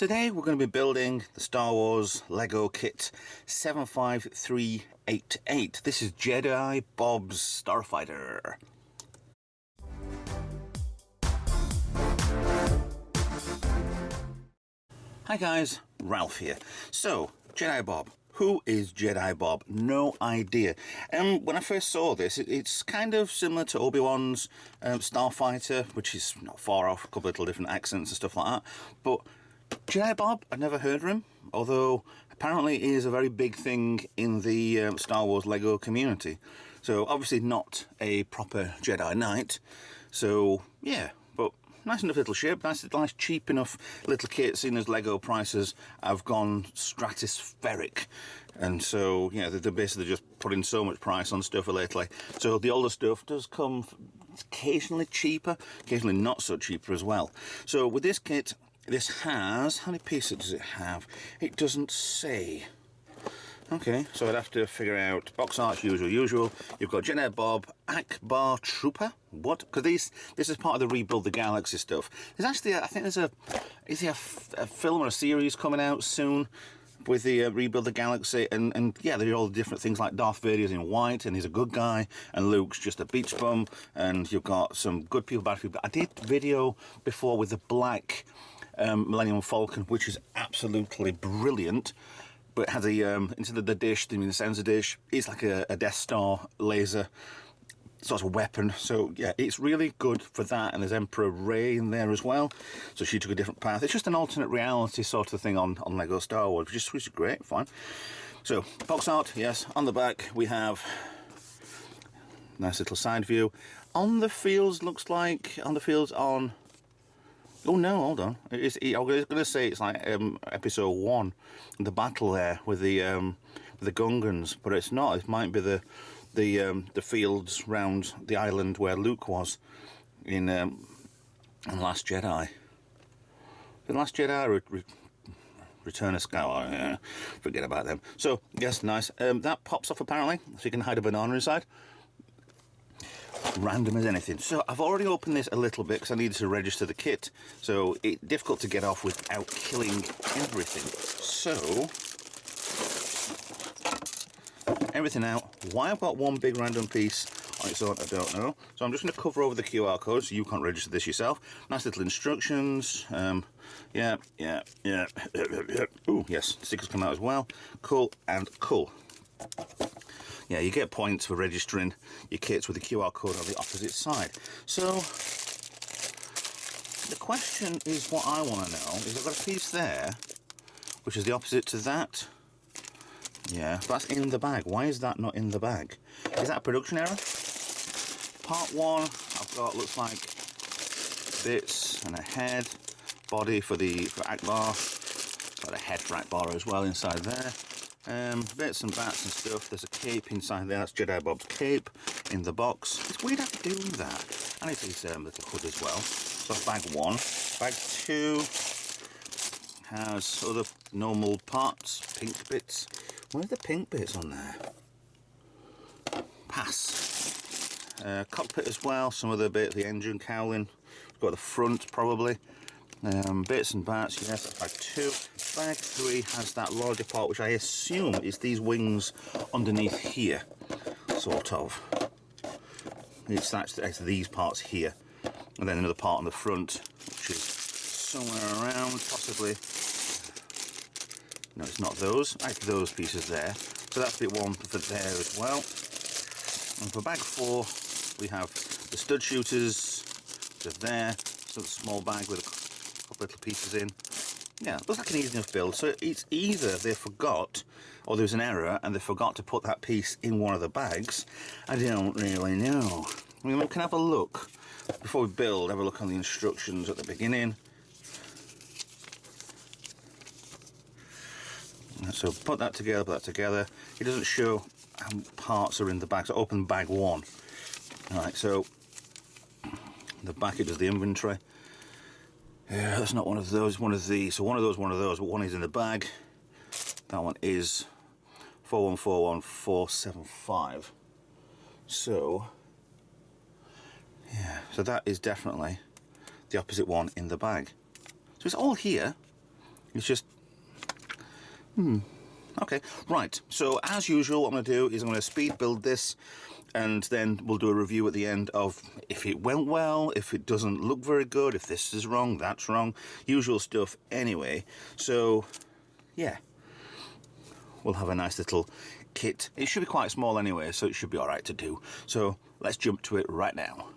Today we're going to be building the Star Wars Lego kit 75388. This is Jedi Bob's Starfighter. Hi guys, Ralph here. So, Jedi Bob. Who is Jedi Bob? No idea. When I first saw this, it's kind of similar to Obi-Wan's Starfighter, which is not far off, a couple of little different accents and stuff like that. But Jedi Bob, I'd never heard of him, although apparently he is a very big thing in the Star Wars Lego community. So obviously not a proper Jedi Knight. So yeah, but nice enough little ship, nice cheap enough little kit, seeing as Lego prices have gone stratospheric. And so, yeah, they're basically just putting so much price on stuff lately. So the older stuff does come occasionally cheaper, occasionally not so cheaper as well. So with this kit, this has, how many pieces does it have? It doesn't say. Okay, so I'd have to figure out box art, usual. You've got Jedi Bob, Akbar Trooper. What? Because this is part of the Rebuild the Galaxy stuff. There's actually, I think there's a film or a series coming out soon with the Rebuild the Galaxy, and yeah, there are all the different things like Darth Vader's in white and he's a good guy, and Luke's just a beach bum, and you've got some good people, bad people. I did a video before with the black Millennium Falcon, which is absolutely brilliant. But it has instead of the dish, the sensor dish, it's like a Death Star laser sort of weapon. So yeah, it's really good for that. And there's Emperor Rey in there as well. So she took a different path. It's just an alternate reality sort of thing on Lego Star Wars, which is great, fine. So box art, yes. On the back we have nice little side view. On the fields, looks like on the fields on. Oh no, hold on. I was going to say it's like episode 1, the battle there with the Gungans, but it's not. It might be the fields round the island where Luke was in Last Jedi. The Last Jedi or Return of Skywalker? Yeah, forget about them. So yes, nice. That pops off apparently, so you can hide a banana inside. Random as anything. So I've already opened this a little bit because I needed to register the kit, so it's difficult to get off without killing everything. So everything out. Why I've got one big random piece on its own, I don't know. So I'm just going to cover over the QR code so you can't register this yourself. Nice little instructions. Yeah. Ooh, yes, stickers come out as well. Cool and cool. Yeah, you get points for registering your kits with the QR code on the opposite side. So the question is, what I want to know is, I've got a piece there which is the opposite to that. Yeah, that's in the bag. Why is that not in the bag? Is that a production error? Part 1 I've got, looks like bits and a head, body for Akbar, got a head for Akbar as well inside there. Bits and bats and stuff. There's a cape inside there. That's Jedi Bob's cape in the box. It's weird how to do that. And it's his little hood as well. So that's bag 1. Bag 2 has other normal parts, pink bits. Where's the pink bits on there? Pass. Cockpit as well. Some other bit, the engine cowling. We've got the front probably. Bits and bats, yes, that's bag 2. Bag 3 has that larger part, which I assume is these wings underneath here, sort of. It's these parts here, and then another part on the front, which is somewhere around, possibly. No, it's not those. Actually, those pieces there. So that's bit 1 for there as well. And for bag 4, we have the stud shooters, which are there. So a small bag with a couple little pieces in. Yeah, looks like an easy enough build. So it's either they forgot, or there's an error and they forgot to put that piece in one of the bags. I don't really know. I mean, we can have a look before we build. Have a look on the instructions at the beginning. So put that together. It doesn't show how parts are in the bag. So open bag 1. Alright, so the back it does the inventory. Yeah, that's not one of those, one of these. So one of those, but one is in the bag. That one is 4141475. So, yeah, so that is definitely the opposite one in the bag. So it's all here. It's just... Okay, right. So, as usual, what I'm going to do is I'm going to speed build this, and then we'll do a review at the end of if it went well, if it doesn't look very good, if this is wrong, that's wrong. Usual stuff anyway. So, yeah. We'll have a nice little kit. It should be quite small anyway, so it should be alright to do. So, let's jump to it right now.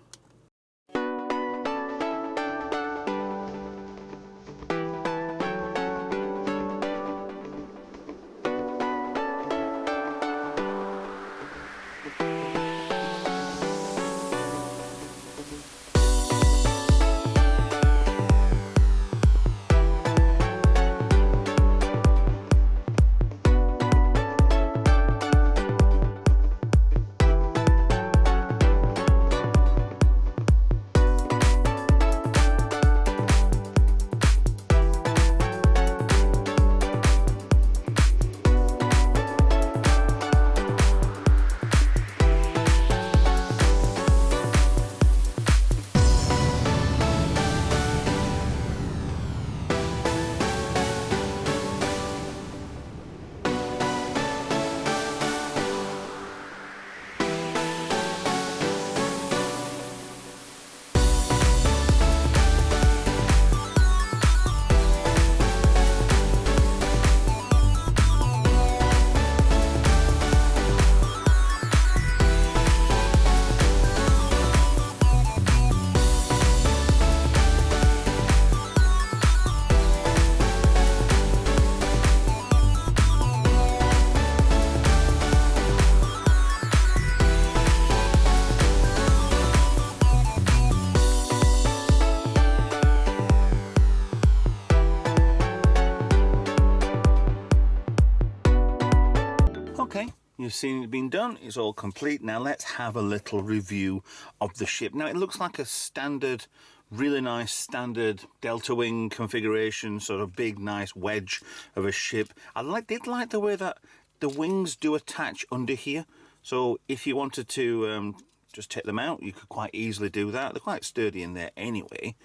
Okay, you've seen it being done, it's all complete. Now let's have a little review of the ship. Now it looks like a standard, really nice standard delta wing configuration, sort of big nice wedge of a ship. I did like the way that the wings do attach under here, so if you wanted to just take them out, you could quite easily do that. They're quite sturdy in there anyway.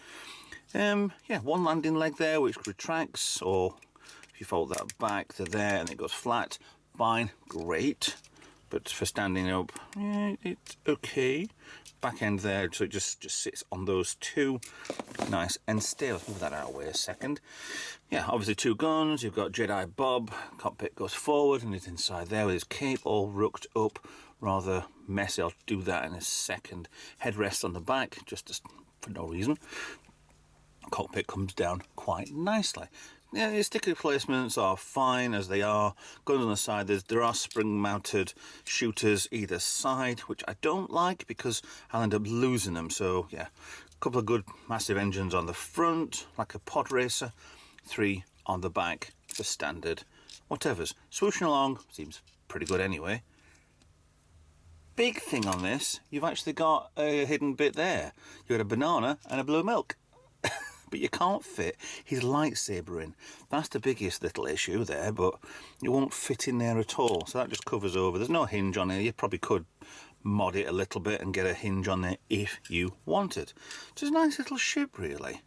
Yeah, one landing leg there which retracts, or if you fold that back to there and it goes flat, fine, great. But for standing up, yeah, it's okay. Back end there, so it just sits on those two. Nice and still. Let's move that out of the way a second. Yeah, obviously two guns. You've got Jedi Bob. Cockpit goes forward and he's inside there with his cape all rooked up. Rather messy. I'll do that in a second. Headrest on the back, just for no reason. Cockpit comes down quite nicely. Yeah, the sticker placements are fine as they are. Guns on the side, there are spring-mounted shooters either side, which I don't like because I'll end up losing them. So yeah, a couple of good massive engines on the front, like a pod racer. 3 on the back, the standard whatevers. Swooshing along seems pretty good anyway. Big thing on this, you've actually got a hidden bit there. You got a banana and a blue milk. But you can't fit his lightsaber in. That's the biggest little issue there, but it won't fit in there at all. So that just covers over. There's no hinge on here. You probably could mod it a little bit and get a hinge on there if you wanted. So it's a nice little ship, really.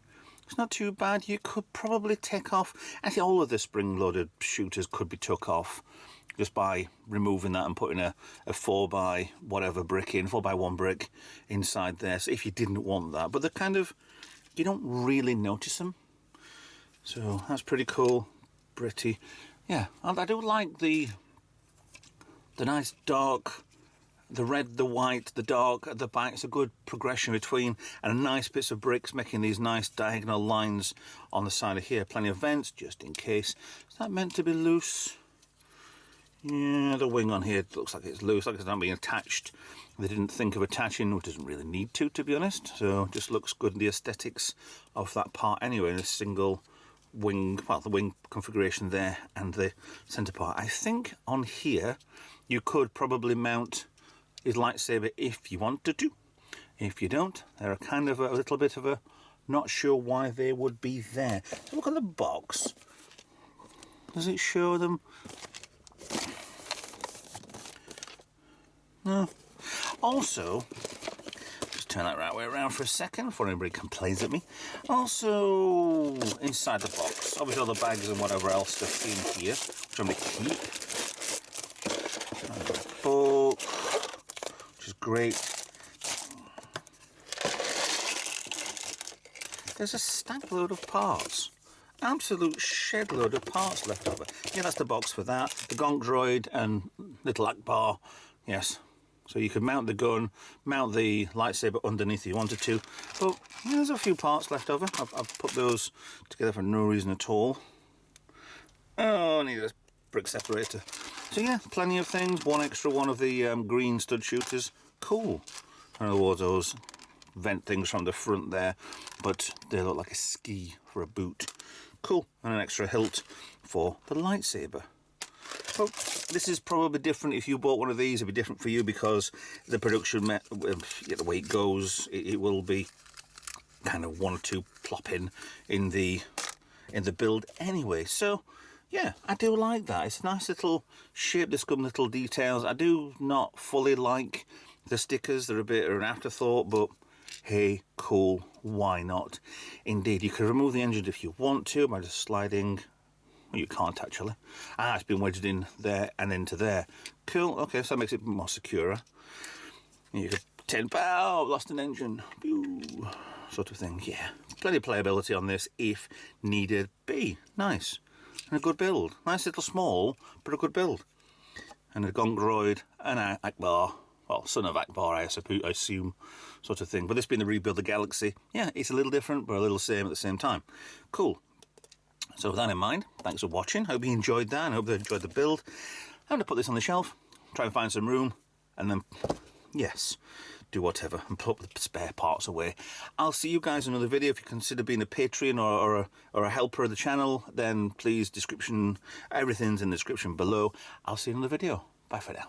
It's not too bad. You could probably take off. Actually, all of the spring-loaded shooters could be took off just by removing that and putting a 4x whatever brick in, 4x1 brick inside there. So if you didn't want that, but they're kind of, you don't really notice them, so that's pretty cool. Pretty, yeah. I do like the nice dark, the red, the white, the dark at the back. It's a good progression between, and nice bits of bricks making these nice diagonal lines on the side of here. Plenty of vents just in case. Is that meant to be loose? Yeah, the wing on here looks like it's loose, like it's not being attached. They didn't think of attaching, which doesn't really need to be honest. So just looks good in the aesthetics of that part anyway. In a single wing, well, the wing configuration there and the centre part. I think on here you could probably mount his lightsaber if you wanted to. If you don't, they're kind of a little bit of a not sure why they would be there. So look at the box. Does it show them? No. Also, just turn that right way around for a second before anybody complains at me. Also, inside the box, obviously all the bags and whatever else stuff in here, which I'm going to keep. And a book, which is great. There's a stack load of parts. Absolute shed load of parts left over. Yeah, that's the box for that. The Gonk Droid and little Akbar. Yes. So you could mount the gun, mount the lightsaber underneath if you wanted to. But yeah, there's a few parts left over. I've put those together for no reason at all. Oh, I need a brick separator. So yeah, plenty of things. One extra one of the green stud shooters. Cool. In other words, those vent things from the front there, but they look like a ski for a boot. Cool. And an extra hilt for the lightsaber. So this is probably different. If you bought one of these, it'd be different for you because the production, the way it goes, it will be kind of one or two plopping in the build anyway. So yeah, I do like that. It's a nice little shape. There's some little details. I do not fully like the stickers. They're a bit of an afterthought, but hey, cool, why not? Indeed, you can remove the engine if you want to by just sliding. Well, you can't actually. Ah, it's been wedged in there and into there. Cool, okay, so that makes it more secure. You could pretend, oh, lost an engine, pew, sort of thing. Yeah, plenty of playability on this if needed be. Nice, and a good build. Nice little small, but a good build. And a Gonk Droid and an Akbar. Well, son of Akbar, I assume, sort of thing. But this being the Rebuild the Galaxy, yeah, it's a little different, but a little same at the same time. Cool. So with that in mind, thanks for watching. Hope you enjoyed that, and hope you enjoyed the build. I'm going to put this on the shelf, try and find some room, and then, yes, do whatever, and put the spare parts away. I'll see you guys in another video. If you consider being a Patreon or a helper of the channel, then please, everything's in the description below. I'll see you in another video. Bye for now.